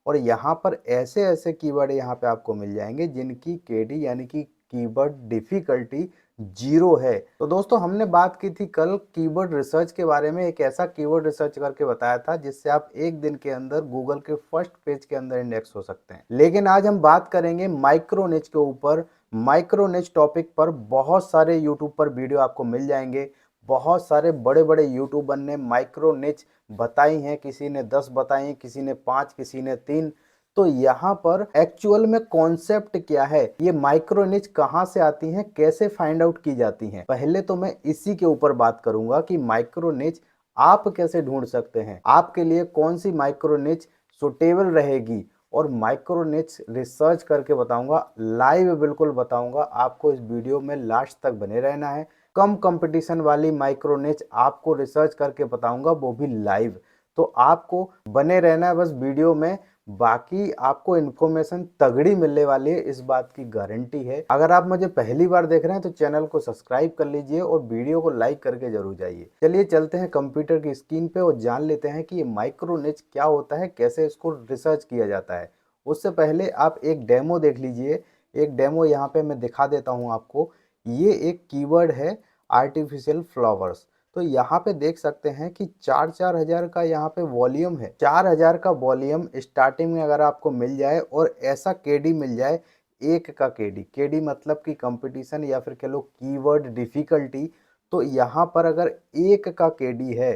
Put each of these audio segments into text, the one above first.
और यहाँ पर ऐसे-ऐसे कीवर्ड यहाँ पे आपको मिल जाएँगे जिनकी केडी यानी कि कीवर्ड डिफ़िकल्टी 0 है। तो दोस्तों हमने बात की थी कल कीवर्ड रिसर्च के बारे में, एक ऐसा कीवर्ड रिसर्च करके बताया था जिससे आप एक दिन के अंदर गूगल के फर्स्ट पेज के अंदर इंडेक्स हो सकते हैं। लेकिन आज हम बात करेंगे माइक्रो निच के ऊपर। माइक्रो निच टॉपिक पर बहुत सारे यूट्यूब पर वीडियो आपको मिल जाएँगे। बहुत सारे बड़े-बड़े यूट्यूबर ने माइक्रो निच बताई हैं, किसी ने 10 बताई हैं, किसी ने 5, किसी ने 3। तो यहाँ पर एक्चुअल में कॉन्सेप्ट क्या है, ये माइक्रो निच कहाँ से आती हैं, कैसे फाइंड आउट की जाती हैं। पहले तो मैं इसी के ऊपर बात करूंगा कि माइक्रो निच आप कैसे ढूंढ सकते हैं, आपके लिए कौन सी माइक्रो निच सुटेबल रहेगी, और माइक्रो निच रिसर्च करके बताऊंगा, लाइव बिल्कुल बताऊंगा। आपको इस वीडियो में लास्ट तक बने रहना है। कम कंपटीशन वाली माइक्रो निच आपको रिसर्च करके बताऊंगा, वो भी लाइव। तो आपको बने रहना है बस वीडियो में, बाकी आपको इन्फॉर्मेशन तगड़ी मिलने वाली है, इस बात की गारंटी है। अगर आप मुझे पहली बार देख रहे हैं तो चैनल को सब्सक्राइब कर लीजिए और वीडियो को लाइक करके जरूर जाइए। चलिए चलते हैं कंप्यूटर की स्क्रीन पे और जान लेते हैं कि ये माइक्रो निच क्या होता है, कैसे इसको रिसर्च किया जाता है। उससे पहले आप एक डेमो देख लीजिए। एक डेमो यहाँ पे मैं दिखा देता हूँ आपको। ये एक कीवर्ड है आर्टिफिशियल फ्लावर्स। तो यहाँ पे देख सकते हैं कि 4-4 हज़ार का यहाँ पे वॉल्यूम है। 4,000 का वॉल्यूम स्टार्टिंग में अगर आपको मिल जाए और ऐसा केडी मिल जाए, एक का केडी, केडी मतलब कि कंपटीशन या फिर कह लो कीवर्ड डिफिकल्टी। तो यहाँ पर अगर एक का केडी है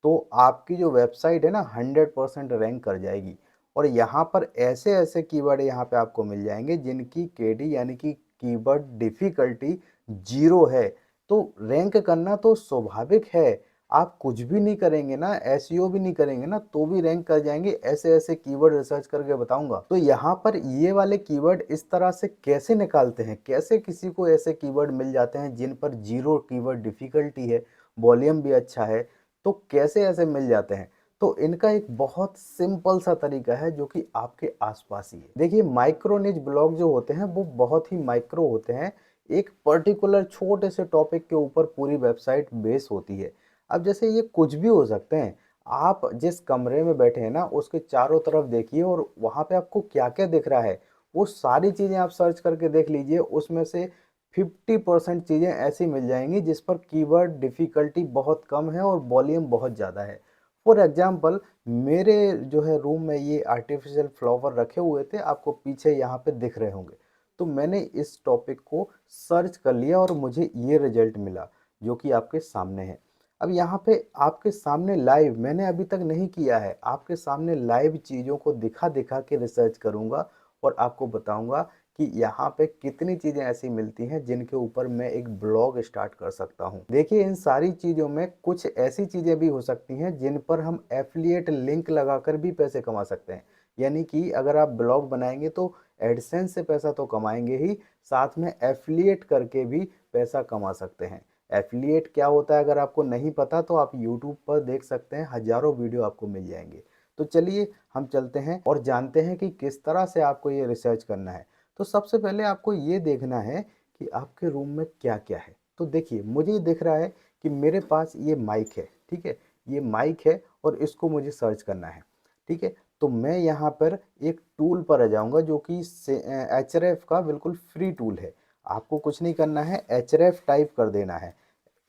तो आपकी जो वेबसाइट है ना 100% रैंक कर जाएगी। और यहाँ पर ऐसे ऐसे कीवर्ड यहाँ पे आपको मिल जाएंगे जिनकी केडी यानी कि कीवर्ड डिफिकल्टी 0 है। तो रैंक करना तो स्वाभाविक है। आप कुछ भी नहीं करेंगे ना, एसईओ भी नहीं करेंगे ना, तो भी रैंक कर जाएंगे। ऐसे ऐसे कीवर्ड रिसर्च करके बताऊंगा। तो यहाँ पर ये वाले कीवर्ड इस तरह से कैसे निकालते हैं, कैसे किसी को ऐसे कीवर्ड मिल जाते हैं जिन पर 0 कीवर्ड डिफिकल्टी है, वॉल्यूम भी अच्छा है, तो कैसे ऐसे मिल जाते हैं। तो इनका एक बहुत सिंपल सा तरीका है जो कि आपके आसपास ही है। देखिए माइक्रो निच ब्लॉग जो होते हैं वो बहुत ही माइक्रो होते हैं। एक पर्टिकुलर छोटे से टॉपिक के ऊपर पूरी वेबसाइट बेस होती है। अब जैसे ये कुछ भी हो सकते हैं। आप जिस कमरे में बैठे हैं ना उसके चारों तरफ देखिए और वहाँ पे आपको क्या क्या दिख रहा है, वो सारी चीज़ें आप सर्च करके देख लीजिए। उसमें से 50% चीज़ें ऐसी मिल जाएंगी जिस पर कीवर्ड डिफ़िकल्टी बहुत कम है और वॉल्यूम बहुत ज़्यादा है। फॉर एग्जांपल मेरे जो है रूम में ये आर्टिफिशियल फ्लावर रखे हुए थे, आपको पीछे यहाँ पे दिख रहे होंगे। तो मैंने इस टॉपिक को सर्च कर लिया और मुझे ये रिजल्ट मिला जो कि आपके सामने है। अब यहाँ पे आपके सामने लाइव मैंने अभी तक नहीं किया है, आपके सामने लाइव चीज़ों को दिखा दिखा के रिसर्च करूँगा और आपको बताऊँगा कि यहाँ पे कितनी चीज़ें ऐसी मिलती हैं जिनके ऊपर मैं एक ब्लॉग स्टार्ट कर सकता हूँ। देखिए इन सारी चीज़ों में कुछ ऐसी चीज़ें भी हो सकती हैं जिन पर हम एफिलिएट लिंक लगाकर भी पैसे कमा सकते हैं। यानी कि अगर आप ब्लॉग बनाएंगे तो एडसेंस से पैसा तो कमाएंगे ही, साथ में एफिलिएट करके भी पैसा कमा सकते हैं। एफिलिएट क्या होता है अगर आपको नहीं पता तो आप यूट्यूब पर देख सकते हैं, हजारों वीडियो आपको मिल जाएंगे। तो चलिए हम चलते हैं और जानते हैं कि किस तरह से आपको ये रिसर्च करना है। तो सबसे पहले आपको ये देखना है कि आपके रूम में क्या क्या है। तो देखिए मुझे ये दिख रहा है कि मेरे पास ये माइक है, ठीक है, ये माइक है और इसको मुझे सर्च करना है, ठीक है। तो मैं यहाँ पर एक टूल पर आ जाऊँगा जो कि एचआरएफ का बिल्कुल फ्री टूल है। आपको कुछ नहीं करना है, एचआरएफ टाइप कर देना है।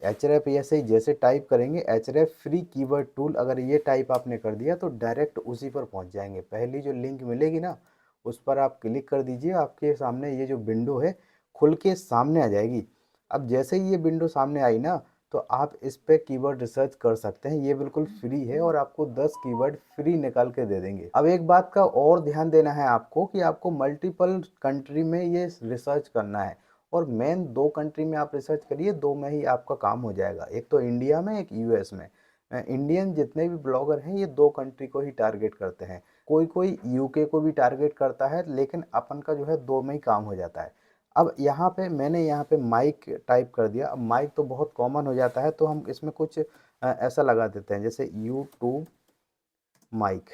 एचआरएफ ऐसे ही जैसे टाइप करेंगे एचआरएफ फ्री कीवर्ड टूल, अगर ये टाइप आपने कर दिया तो डायरेक्ट उसी पर पहुंच जाएंगे। पहली जो लिंक मिलेगी ना उस पर आप क्लिक कर दीजिए, आपके सामने ये जो विंडो है खुल के सामने आ जाएगी। अब जैसे ही ये विंडो सामने आई ना तो आप इस पे कीवर्ड रिसर्च कर सकते हैं। ये बिल्कुल फ्री है और आपको 10 कीवर्ड फ्री निकाल के दे देंगे। अब एक बात का और ध्यान देना है आपको कि आपको मल्टीपल कंट्री में ये रिसर्च करना है और मेन 2 कंट्री में आप रिसर्च करिए, 2 में ही आपका काम हो जाएगा। एक तो इंडिया में, एक यूएस में। इंडियन जितने भी ब्लॉगर हैं ये 2 कंट्री को ही टारगेट करते हैं। कोई कोई यूके को भी टारगेट करता है, लेकिन अपन का जो है 2 में ही काम हो जाता है। अब यहाँ पे मैंने यहाँ पे माइक टाइप कर दिया। अब माइक तो बहुत कॉमन हो जाता है तो हम इसमें कुछ ऐसा लगा देते हैं जैसे यूट्यूब माइक,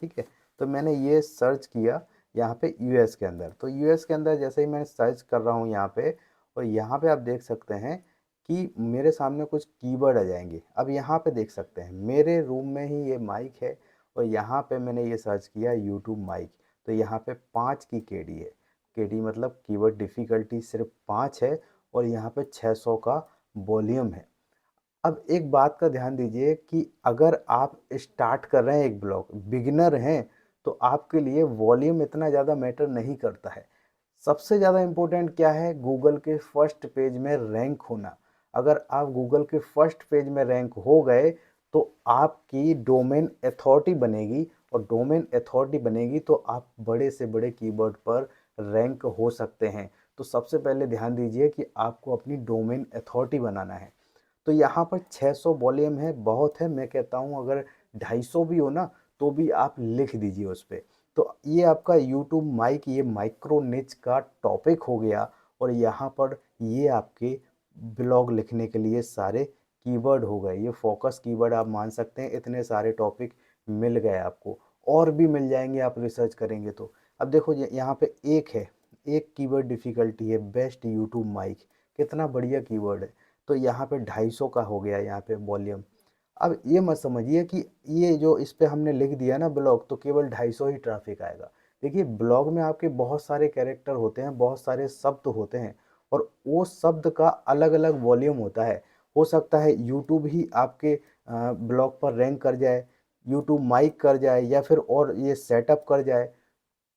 ठीक है। तो मैंने ये सर्च किया यहाँ पे यूएस के अंदर। तो यूएस के अंदर जैसे ही मैं सर्च कर रहा हूँ यहाँ पे, और यहाँ पे आप देख सकते हैं कि मेरे सामने कुछ कीवर्ड आ जाएंगे। अब यहाँ पे देख सकते हैं मेरे रूम में ही ये माइक है और यहाँ पे मैंने ये सर्च किया यूट्यूब माइक, तो यहाँ पे 5 की केडी है। केडी मतलब कीवर्ड डिफ़िकल्टी सिर्फ 5 है और यहाँ पे 600 का वॉल्यूम है। अब एक बात का ध्यान दीजिए कि अगर आप स्टार्ट कर रहे हैं एक ब्लॉग, बिगिनर हैं, तो आपके लिए वॉल्यूम इतना ज़्यादा मैटर नहीं करता है। सबसे ज़्यादा इम्पोर्टेंट क्या है, गूगल के फर्स्ट पेज में रैंक होना। अगर आप गूगल के फर्स्ट पेज में रैंक हो गए तो आपकी डोमेन अथॉरिटी बनेगी, और डोमेन अथॉरिटी बनेगी तो आप बड़े से बड़े कीवर्ड पर रैंक हो सकते हैं। तो सबसे पहले ध्यान दीजिए कि आपको अपनी डोमेन अथॉरिटी बनाना है। तो यहाँ पर 600 वॉल्यूम है, बहुत है। मैं कहता हूँ अगर 250 भी हो ना तो भी आप लिख दीजिए उस पे। तो ये आपका यूट्यूब माइक, ये माइक्रो निच का टॉपिक हो गया, और यहाँ पर ये आपके ब्लॉग लिखने के लिए सारे कीवर्ड हो गए। ये फोकस कीवर्ड आप मान सकते हैं, इतने सारे टॉपिक मिल गए आपको, और भी मिल जाएंगे आप रिसर्च करेंगे तो। अब देखो यहाँ पे एक है, एक कीवर्ड डिफ़िकल्टी है, बेस्ट यूट्यूब माइक, कितना बढ़िया कीवर्ड है। तो यहाँ पे 250 का हो गया यहाँ पे वॉल्यूम। अब ये मत समझिए कि ये जो इस पे हमने लिख दिया ना ब्लॉग तो केवल 250 ही ट्रैफिक आएगा। देखिए ब्लॉग में आपके बहुत सारे कैरेक्टर होते हैं, बहुत सारे शब्द होते हैं, और वो शब्द का अलग अलग वॉल्यूम होता है। हो सकता है यूट्यूब ही आपके ब्लॉग पर रैंक कर जाए, यूट्यूब माइक कर जाए, या फिर और ये सेटअप कर जाए।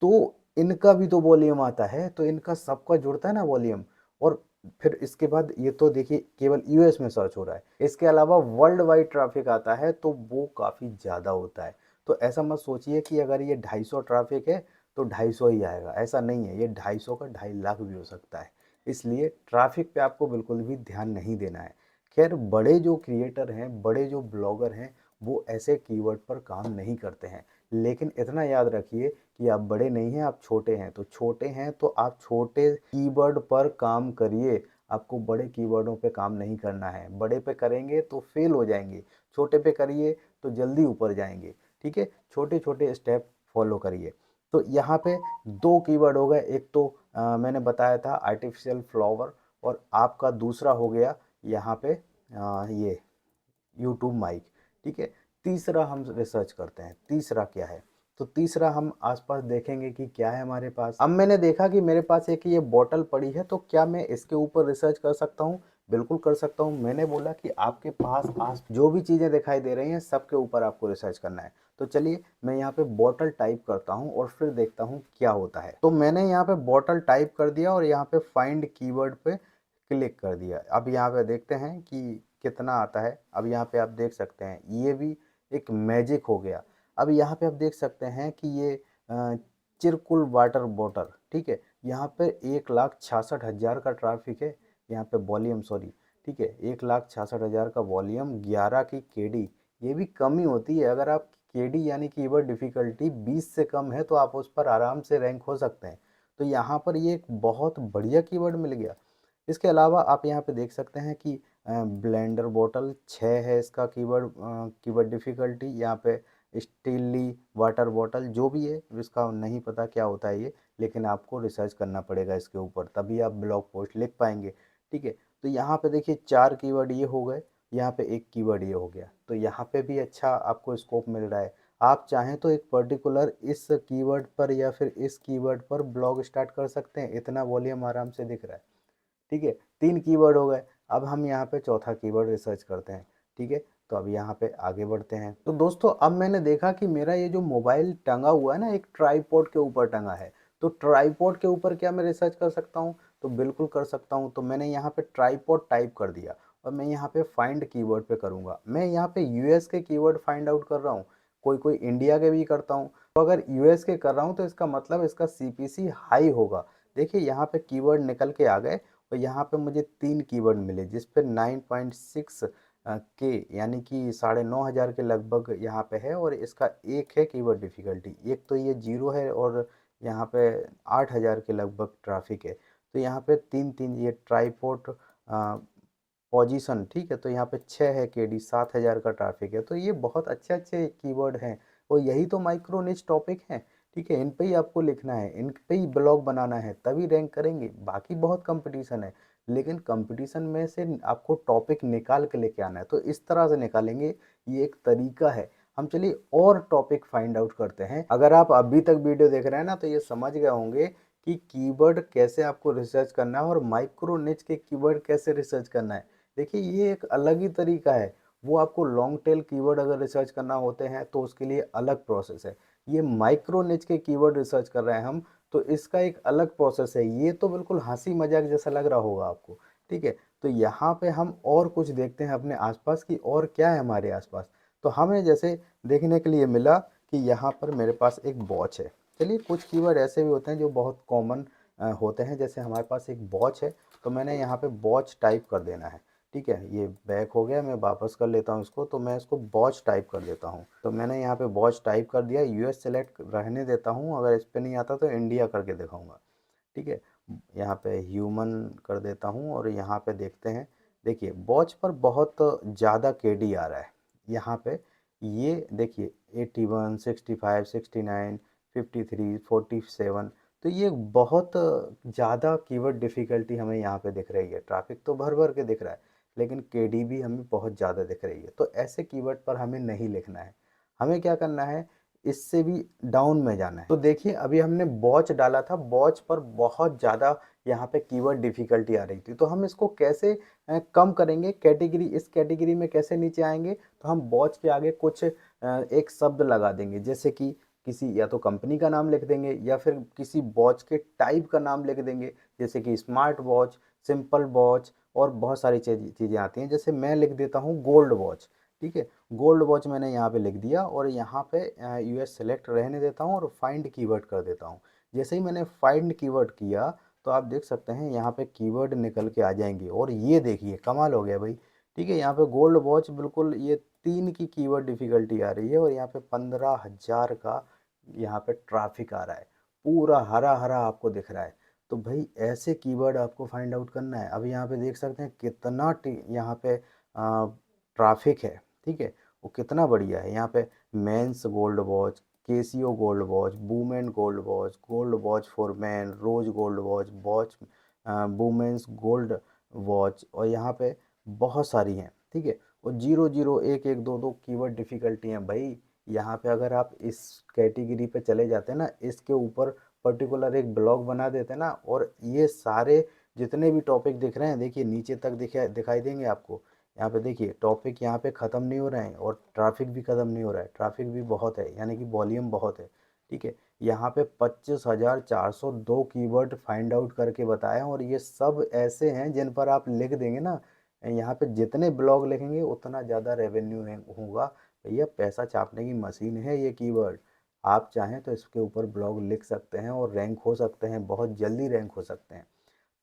तो इनका भी तो वॉल्यूम आता है, तो इनका सबका जुड़ता है ना वॉल्यूम। और फिर इसके बाद ये तो देखिए केवल यूएस में सर्च हो रहा है, इसके अलावा वर्ल्ड वाइड ट्रैफिक आता है तो वो काफ़ी ज़्यादा होता है। तो ऐसा मत सोचिए कि अगर ये 250 ट्रैफिक है तो 250 ही आएगा, ऐसा नहीं है। ये 250 का 2.5 लाख भी हो सकता है। इसलिए ट्रैफिक पे आपको बिल्कुल भी ध्यान नहीं देना है। खैर बड़े जो क्रिएटर हैं, बड़े जो ब्लॉगर हैं, वो ऐसे कीवर्ड पर काम नहीं करते हैं। लेकिन इतना याद रखिए कि आप बड़े नहीं हैं, आप छोटे हैं। तो छोटे हैं तो आप छोटे कीवर्ड पर काम करिए, आपको बड़े कीवर्डों पे काम नहीं करना है। बड़े पे करेंगे तो फेल हो जाएंगे, छोटे पे करिए तो जल्दी ऊपर जाएंगे। ठीक है, छोटे छोटे स्टेप फॉलो करिए। तो यहाँ पे 2 कीवर्ड हो गए, एक तो मैंने बताया था आर्टिफिशियल फ्लावर, और आपका दूसरा हो गया यहाँ पे ये यूट्यूब माइक। ठीक है, तीसरा हम रिसर्च करते हैं, तीसरा क्या है। तो तीसरा हम आसपास देखेंगे कि क्या है हमारे पास। अब मैंने देखा कि मेरे पास एक ये बॉटल पड़ी है, तो क्या मैं इसके ऊपर रिसर्च कर सकता हूँ? बिल्कुल कर सकता हूँ। मैंने बोला कि आपके पास आस जो भी चीज़ें दिखाई दे रही हैं सबके ऊपर आपको रिसर्च करना है। तो चलिए मैं यहाँ पे बॉटल टाइप करता हूँ और फिर देखता हूँ क्या होता है। तो मैंने यहाँ पे बॉटल टाइप कर दिया और यहाँ पे फाइंड कीवर्ड पे क्लिक कर दिया। अब यहाँ पे देखते हैं कि कितना आता है। अब यहाँ पे आप देख सकते हैं ये भी एक मैजिक हो गया। अब यहाँ पे आप देख सकते हैं कि ये चिरकुल वाटर बॉटल, ठीक है, यहाँ पे 1,66,000 का ट्रैफिक है। यहाँ पे वॉल्यूम सॉरी, ठीक है, 1,66,000 का वॉल्यूम, 11 की केडी। ये भी कम ही होती है। अगर आप केडी यानी कीवर्ड डिफ़िकल्टी 20 से कम है तो आप उस पर आराम से रैंक हो सकते हैं। तो यहाँ पर ये एक बहुत बढ़िया कीवर्ड मिल गया। इसके अलावा आप यहाँ पे देख सकते हैं कि ब्लेंडर बॉटल 6 है इसका कीवर्ड डिफ़िकल्टी। यहाँ पे स्टीली वाटर बॉटल जो भी है, इसका नहीं पता क्या होता है ये, लेकिन आपको रिसर्च करना पड़ेगा इसके ऊपर, तभी आप ब्लॉग पोस्ट लिख पाएंगे। ठीक है, तो यहाँ पे देखिए 4 कीवर्ड ये हो गए, यहाँ पे एक कीवर्ड ये हो गया। तो यहाँ पे भी अच्छा आपको स्कोप मिल रहा है। आप चाहें तो एक पर्टिकुलर इस कीवर्ड पर या फिर इस कीवर्ड पर ब्लॉग स्टार्ट कर सकते हैं, इतना वॉल्यूम आराम से दिख रहा है। ठीक है, 3 कीवर्ड हो गए। अब हम यहाँ पे चौथा कीवर्ड रिसर्च करते हैं। ठीक है, तो अब यहाँ पे आगे बढ़ते हैं। तो दोस्तों अब मैंने देखा कि मेरा ये जो मोबाइल टंगा हुआ है ना, एक ट्राइपॉड के ऊपर टंगा है। तो ट्राइपॉड के ऊपर क्या मैं रिसर्च कर सकता हूँ? तो बिल्कुल कर सकता हूँ। तो मैंने यहाँ पे ट्राइपॉड टाइप कर दिया और मैं यहाँ पे फाइंड कीवर्ड पे करूँगा। मैं यहाँ पे यूएस के कीवर्ड फाइंड आउट कर रहा हूँ, कोई कोई इंडिया के भी करता हूँ। तो अगर यूएस के कर रहा हूँ तो इसका मतलब इसका सीपीसी हाई होगा। देखिए यहाँ पे कीवर्ड निकल के आ गए, और यहाँ पे मुझे 3 कीवर्ड मिले जिस पे 9.6 के यानी कि 9,500 के लगभग यहाँ पे है, और इसका एक है कीवर्ड डिफ़िकल्टी। एक तो ये 0 है और यहाँ पे 8,000 के लगभग ट्रैफिक है। तो यहाँ पे 3-3 ये ट्राइपॉड पोजीशन, ठीक है, तो यहाँ पे 6 है केडी, 7,000 का ट्रैफिक है। तो ये बहुत अच्छे अच्छे कीवर्ड हैं, और यही तो माइक्रो निच टॉपिक हैं। ठीक है, इन पे ही आपको लिखना है, इन पे ही ब्लॉग बनाना है, तभी रैंक करेंगे। बाकी बहुत कंपटीशन है, लेकिन कंपटीशन में से आपको टॉपिक निकाल के लेके आना है। तो इस तरह से निकालेंगे, ये एक तरीका है। हम चलिए और टॉपिक फाइंड आउट करते हैं। अगर आप अभी तक वीडियो देख रहे हैं ना तो ये समझ गए होंगे कि कीवर्ड कैसे आपको रिसर्च करना है और माइक्रो निच के कीवर्ड कैसे रिसर्च करना है। देखिए ये एक अलग ही तरीका है। वो आपको लॉन्ग टेल कीवर्ड अगर रिसर्च करना होते हैं तो उसके लिए अलग प्रोसेस है। ये माइक्रो निच के कीवर्ड रिसर्च कर रहे हैं हम, तो इसका एक अलग प्रोसेस है। ये तो बिल्कुल हंसी मजाक जैसा लग रहा होगा आपको, ठीक है। तो यहाँ पे हम और कुछ देखते हैं अपने आसपास की और क्या है हमारे आसपास। तो हमें जैसे देखने के लिए मिला कि यहाँ पर मेरे पास एक वॉच है। चलिए कुछ कीवर्ड ऐसे भी होते हैं जो बहुत कॉमन होते हैं। जैसे हमारे पास एक वॉच है, तो मैंने यहाँ पे वॉच टाइप कर देना है, ठीक है। ये बैक हो गया, मैं वापस कर लेता हूँ इसको, तो मैं इसको वॉच टाइप कर देता हूँ। तो मैंने यहाँ पे वॉच टाइप कर दिया, यूएस सेलेक्ट रहने देता हूँ, अगर इस पर नहीं आता तो इंडिया करके दिखाऊंगा, ठीक है। यहाँ पे ह्यूमन कर देता हूँ और यहाँ पे देखते हैं। देखिए वॉच पर बहुत ज़्यादा केडी आ रहा है यहाँ पे। ये देखिए 81, 65, 69, 53, 47। तो ये बहुत ज़्यादा कीवर्ड डिफ़िकल्टी हमें यहाँ पे दिख रही है। ट्रैफिक तो भर भर के दिख रहा है, लेकिन केडी भी हमें बहुत ज़्यादा दिख रही है। तो ऐसे कीवर्ड पर हमें नहीं लिखना है। हमें क्या करना है, इससे भी डाउन में जाना है। तो देखिए अभी हमने वॉच डाला था, वॉच पर बहुत ज़्यादा यहाँ पे कीवर्ड डिफ़िकल्टी आ रही थी। तो हम इसको कैसे कम करेंगे, कैटेगरी, इस कैटेगरी में कैसे नीचे आएंगे। तो हम वॉच के आगे कुछ एक शब्द लगा देंगे, जैसे कि किसी या तो कंपनी का नाम लिख देंगे या फिर किसी वॉच के टाइप का नाम लिख देंगे, जैसे कि स्मार्ट वॉच, सिंपल वॉच और बहुत सारी चीज़ें आती हैं। जैसे मैं लिख देता हूँ गोल्ड वॉच, ठीक है। गोल्ड वॉच मैंने यहाँ पे लिख दिया और यहाँ पे यूएस सेलेक्ट रहने देता हूँ और फाइंड कीवर्ड कर देता हूँ। जैसे ही मैंने फाइंड कीवर्ड किया तो आप देख सकते हैं यहाँ पे कीवर्ड निकल के आ जाएंगे। और ये देखिए कमाल हो गया भाई, ठीक है। यहाँ पे गोल्ड वॉच बिल्कुल ये 3 की कीवर्ड डिफ़िकल्टी आ रही है और यहाँ पे 15,000 का यहाँ पे ट्रैफिक आ रहा है, पूरा हरा हरा आपको दिख रहा है। तो भाई ऐसे कीवर्ड आपको फाइंड आउट करना है। अब यहाँ पे देख सकते हैं कितना यहाँ पे ट्रैफिक है, ठीक है। वो कितना बढ़िया है। यहाँ पे men's gold watch, Casio gold watch, women gold watch for man, rose gold watch, watch women's gold watch, और यहाँ पे बहुत सारी हैं, ठीक है। और 0, 0, 1, 1, 2, 2 कीवर्ड डिफ़िकल्टी हैं भाई। यहाँ पे अगर आप इस कैटेगरी पे चले जाते हैं ना, इसके ऊपर पर्टिकुलर एक ब्लॉग बना देते हैं ना, और ये सारे जितने भी टॉपिक दिख रहे हैं, देखिए नीचे तक दिखाई देंगे आपको। यहाँ पे देखिए टॉपिक यहाँ पे ख़त्म नहीं हो रहे हैं और ट्रैफिक भी ख़त्म नहीं हो रहा है, ट्रैफिक भी बहुत है, यानी कि वॉल्यूम बहुत है, ठीक है। यहाँ पे 25,402 कीवर्ड फाइंड आउट करके बताए हैं और ये सब ऐसे हैं जिन पर आप लिख देंगे ना, यहाँ पे जितने ब्लॉग लिखेंगे उतना ज़्यादा रेवेन्यू होगा। भैया पैसा छापने की मशीन है ये कीवर्ड। आप चाहें तो इसके ऊपर ब्लॉग लिख सकते हैं और रैंक हो सकते हैं, बहुत जल्दी रैंक हो सकते हैं।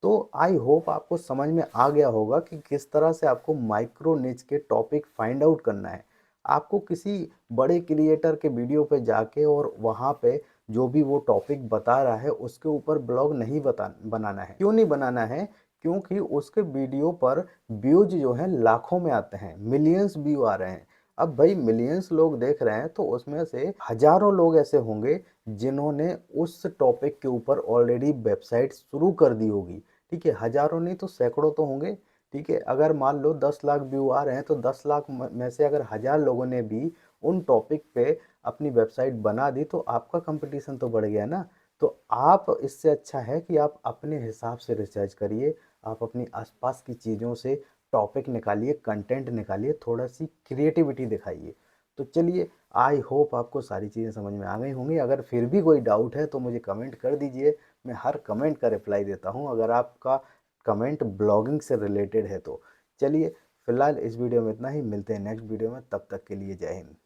तो आई होप आपको समझ में आ गया होगा कि किस तरह से आपको माइक्रो निच के टॉपिक फाइंड आउट करना है। आपको किसी बड़े क्रिएटर के वीडियो पे जाके और वहाँ पे जो भी वो टॉपिक बता रहा है उसके ऊपर ब्लॉग नहीं बनाना है। क्यों नहीं बनाना है? क्योंकि उसके वीडियो पर व्यूज जो हैं लाखों में आते हैं, मिलियंस व्यू आ रहे हैं। अब भाई मिलियंस लोग देख रहे हैं तो उसमें से हजारों लोग ऐसे होंगे जिन्होंने उस टॉपिक के ऊपर ऑलरेडी वेबसाइट शुरू कर दी होगी, ठीक है। हजारों नहीं तो सैकड़ों तो होंगे, ठीक है। अगर मान लो 10 लाख व्यू आ रहे हैं तो 10 लाख में से अगर 1000 लोगों ने भी उन टॉपिक पे अपनी वेबसाइट बना दी तो आपका कंपटीशन तो बढ़ गया ना। तो आप, इससे अच्छा है कि आप अपने हिसाब से रिसर्च करिए, आप अपनी आसपास की चीज़ों से टॉपिक निकालिए, कंटेंट निकालिए, थोड़ा सी क्रिएटिविटी दिखाइए। तो चलिए, आई होप आपको सारी चीज़ें समझ में आ गई होंगी। अगर फिर भी कोई डाउट है तो मुझे कमेंट कर दीजिए, मैं हर कमेंट का रिप्लाई देता हूँ, अगर आपका कमेंट ब्लॉगिंग से रिलेटेड है तो। चलिए फिलहाल इस वीडियो में इतना ही, मिलते हैं नेक्स्ट वीडियो में, तब तक के लिए जय हिंद।